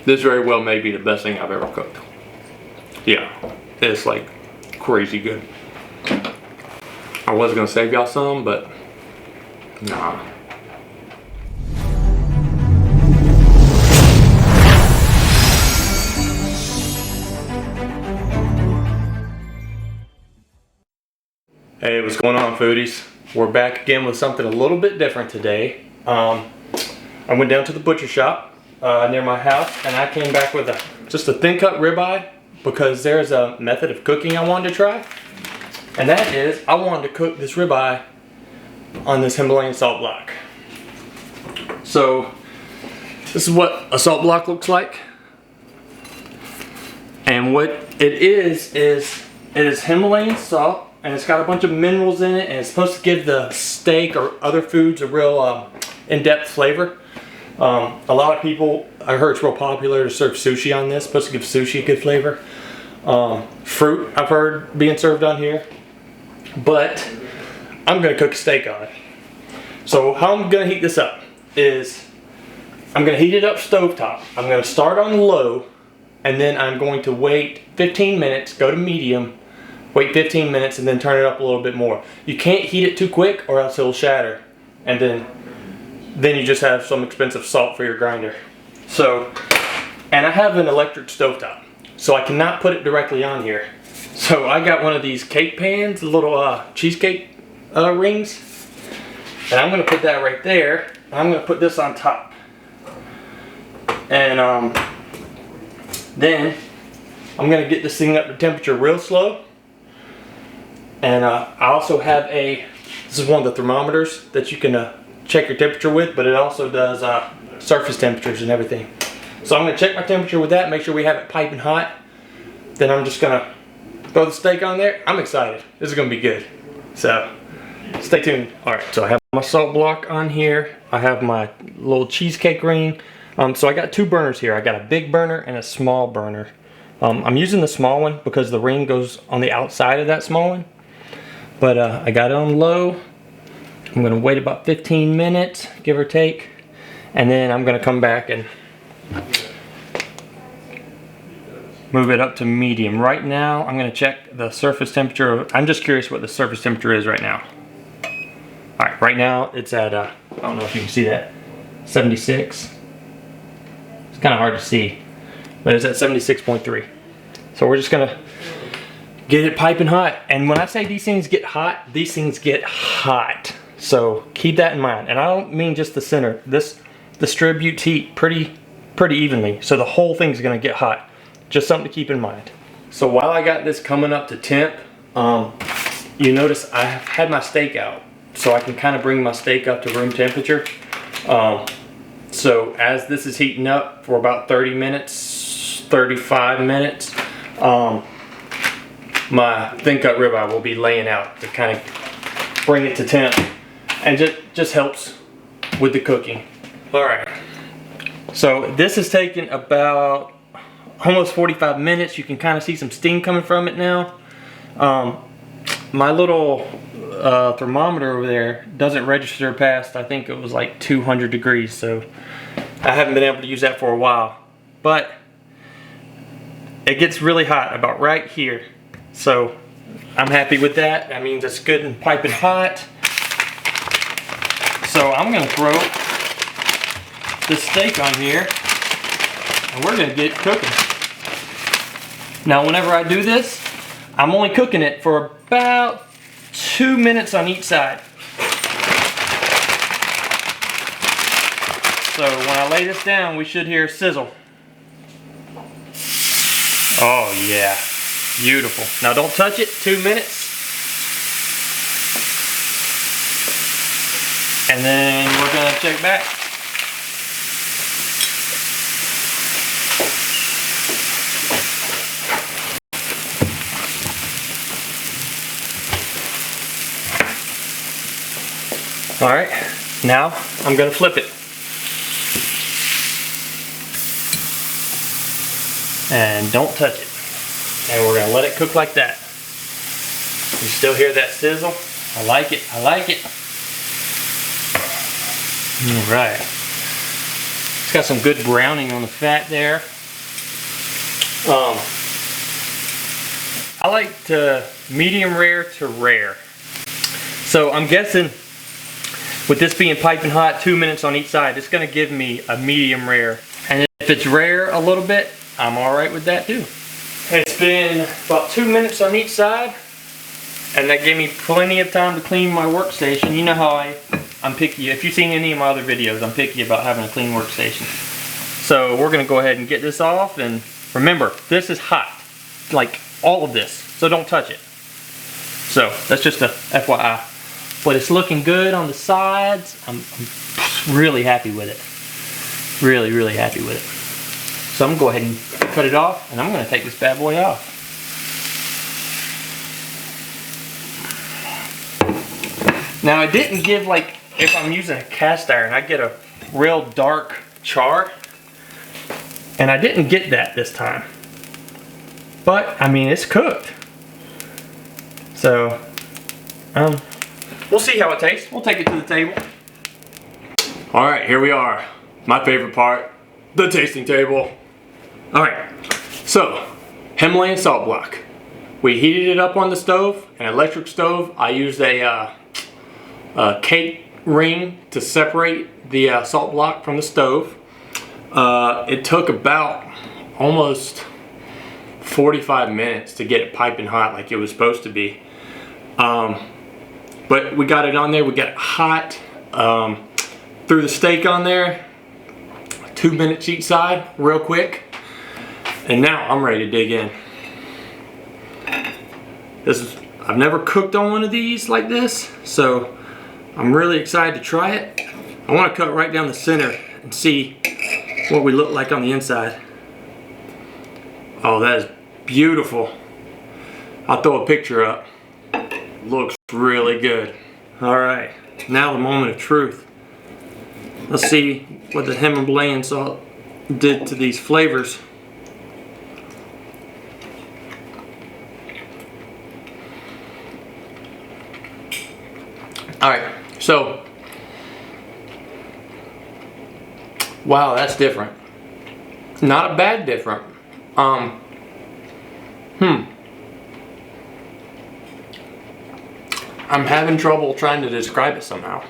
This very well may be the best thing I've ever cooked. Yeah, it's like crazy good. I was gonna save y'all some, but nah. Hey, what's going on, foodies? We're back again with something a little bit different today. I went down to the butcher shop near my house, and I came back with just a thin cut ribeye because there's a method of cooking I wanted to try, and that is I wanted to cook this ribeye on this Himalayan salt block. So this is what a salt block looks like, and what it is Himalayan salt. And it's got a bunch of minerals in it, and it's supposed to give the steak or other foods a real in-depth flavor. A lot of people, I heard it's real popular to serve sushi on this. It's supposed to give sushi a good flavor. Fruit, I've heard being served on here. But I'm going to cook a steak on it. So how I'm going to heat this up is I'm going to heat it up stovetop. I'm going to start on low, and then I'm going to wait 15 minutes, go to medium, wait 15 minutes, and then turn it up a little bit more. You can't heat it too quick or else it'll shatter. And then you just have some expensive salt for your grinder. So, and I have an electric stovetop, so I cannot put it directly on here. So I got one of these cake pans, little cheesecake rings. And I'm gonna put that right there. I'm gonna put this on top. And then I'm gonna get this thing up to temperature real slow. And I also have this is one of the thermometers that you can check your temperature with, but it also does surface temperatures and everything. So I'm going to check my temperature with that, make sure we have it piping hot. Then I'm just going to throw the steak on there. I'm excited. This is going to be good. So stay tuned. Alright, so I have my salt block on here. I have my little cheesecake ring. So I got two burners here. I got a big burner and a small burner. I'm using the small one because the ring goes on the outside of that small one. But I got it on low. I'm going to wait about 15 minutes, give or take. And then I'm going to come back and move it up to medium. Right now, I'm going to check the surface temperature. I'm just curious what the surface temperature is right now. Alright, right now it's at, I don't know if you can see that, 76. It's kind of hard to see, but it's at 76.3. So we're just going to get it piping hot. And when I say these things get hot, these things get hot. So keep that in mind. And I don't mean just the center. This distributes heat pretty evenly. So the whole thing's gonna get hot. Just something to keep in mind. So while I got this coming up to temp, you notice I have had my steak out. So I can kind of bring my steak up to room temperature. So as this is heating up for about 30 minutes, 35 minutes, my thin cut ribeye will be laying out to kind of bring it to temp, and just helps with the cooking. Alright, so this has taken about almost 45 minutes. You can kind of see some steam coming from it now. My little thermometer over there doesn't register past, I think it was like 200 degrees, so I haven't been able to use that for a while. But it gets really hot about right here. So I'm happy with that. That means it's good and piping hot. So I'm going to throw this steak on here, and we're going to get it cooking. Now whenever I do this, I'm only cooking it for about 2 minutes on each side. So when I lay this down, we should hear a sizzle. Oh yeah. Beautiful. Now don't touch it, 2 minutes. And then we're going to check back. Alright, now I'm going to flip it. And don't touch it. And we're going to let it cook like that. You still hear that sizzle? I like it. I like it. Alright. It's got some good browning on the fat there. I like to medium rare to rare. So I'm guessing with this being piping hot, 2 minutes on each side, it's gonna give me a medium rare. And if it's rare a little bit, I'm all right with that too. It's been about 2 minutes on each side, and that gave me plenty of time to clean my workstation. You know how I'm picky. If you've seen any of my other videos, I'm picky about having a clean workstation. So we're gonna go ahead and get this off, and remember, this is hot, like all of this, so don't touch it. So that's just a FYI. But it's looking good on the sides. I'm really happy with it. Really, really happy with it. So I'm gonna go ahead and cut it off, and I'm gonna take this bad boy off. Now I didn't give, like, if I'm using a cast iron, I get a real dark char. And I didn't get that this time. But, I mean, it's cooked. So, we'll see how it tastes. We'll take it to the table. All right, here we are. My favorite part, the tasting table. All right, so Himalayan salt block. We heated it up on the stove, an electric stove. I used a cake ring to separate the salt block from the stove. It took about almost 45 minutes to get it piping hot like it was supposed to be. But we got it on there, we got it hot. Threw the steak on there, 2 minutes each side, real quick. And now I'm ready to dig in. I've never cooked on one of these like this, so I'm really excited to try it. I want to cut right down the center and see what we look like on the inside. Oh, that is beautiful. I'll throw a picture up. Looks really good. All right, now the moment of truth. Let's see what the Himalayan salt did to these flavors. All right, so wow, that's different. Not a bad different. I'm having trouble trying to describe it somehow.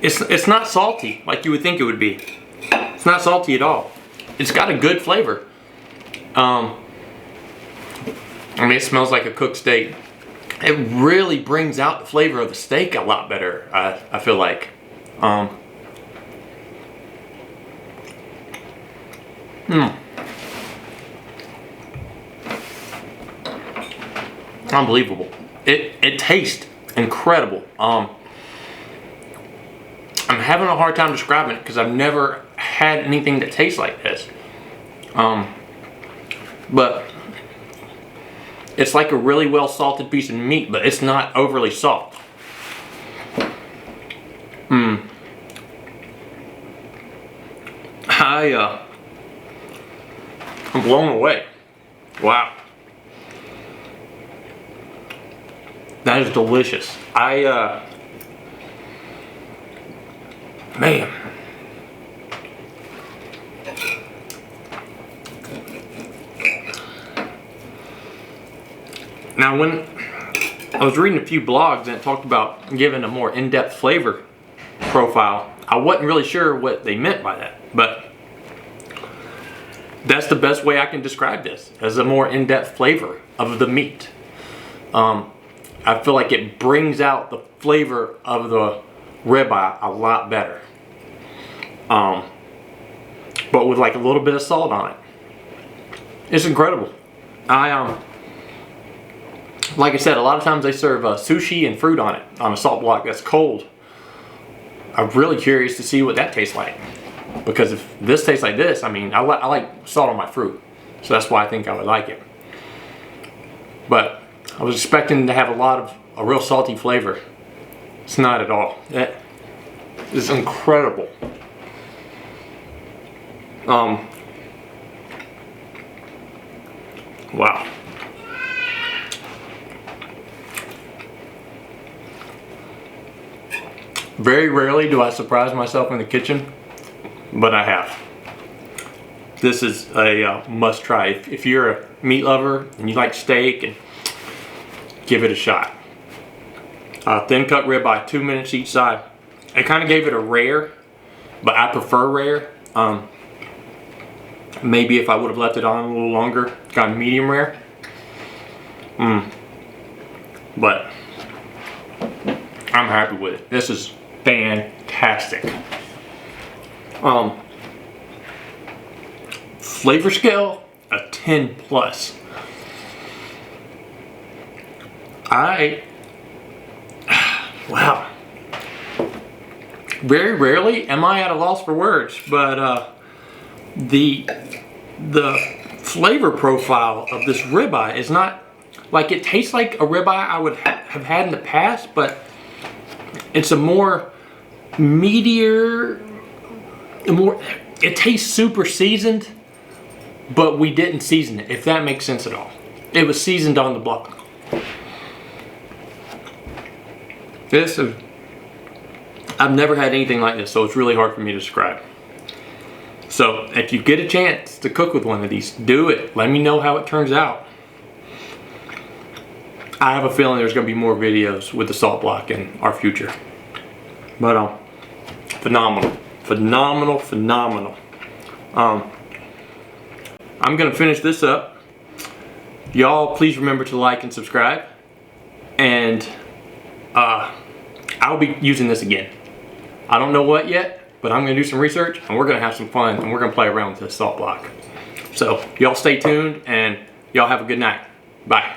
It's not salty like you would think it would be. It's not salty at all. It's got a good flavor. I mean, it smells like a cooked steak. It really brings out the flavor of the steak a lot better, I feel like. Unbelievable. It tastes incredible. I'm having a hard time describing it because I've never had anything that tastes like this. But it's like a really well salted piece of meat, but it's not overly salt. I'm blown away. Wow. That is delicious. Man. Now, when I was reading a few blogs and it talked about giving a more in-depth flavor profile, I wasn't really sure what they meant by that, but that's the best way I can describe this, as a more in-depth flavor of the meat. I feel like it brings out the flavor of the ribeye a lot better. But with like a little bit of salt on it. It's incredible. Like I said, a lot of times they serve sushi and fruit on it, on a salt block that's cold. I'm really curious to see what that tastes like. Because if this tastes like this, I mean, I like salt on my fruit. So that's why I think I would like it. But I was expecting to have a real salty flavor. It's not at all. It is incredible. Wow. Very rarely do I surprise myself in the kitchen but I have. This is a must try. If you're a meat lover and you like steak, and give it a shot. Thin cut ribeye, 2 minutes each side. I kind of gave it a rare, but I prefer rare. Maybe if I would have left it on a little longer, got medium rare. But I'm happy with it. This is fantastic. Flavor scale, a 10 plus. Wow. Very rarely am I at a loss for words, but the flavor profile of this ribeye is not, like, it tastes like a ribeye I would have had in the past, but it's a more meatier, it tastes super seasoned, but we didn't season it, if that makes sense at all. It was seasoned on the block. I've never had anything like this, so it's really hard for me to describe. So if you get a chance to cook with one of these, do it. Let me know how it turns out. I have a feeling there's going to be more videos with the salt block in our future. But phenomenal, phenomenal, phenomenal. I'm going to finish this up. Y'all, please remember to like and subscribe. And I'll be using this again. I don't know what yet, but I'm going to do some research, and we're going to have some fun, and we're going to play around with this salt block. So y'all stay tuned, and y'all have a good night. Bye.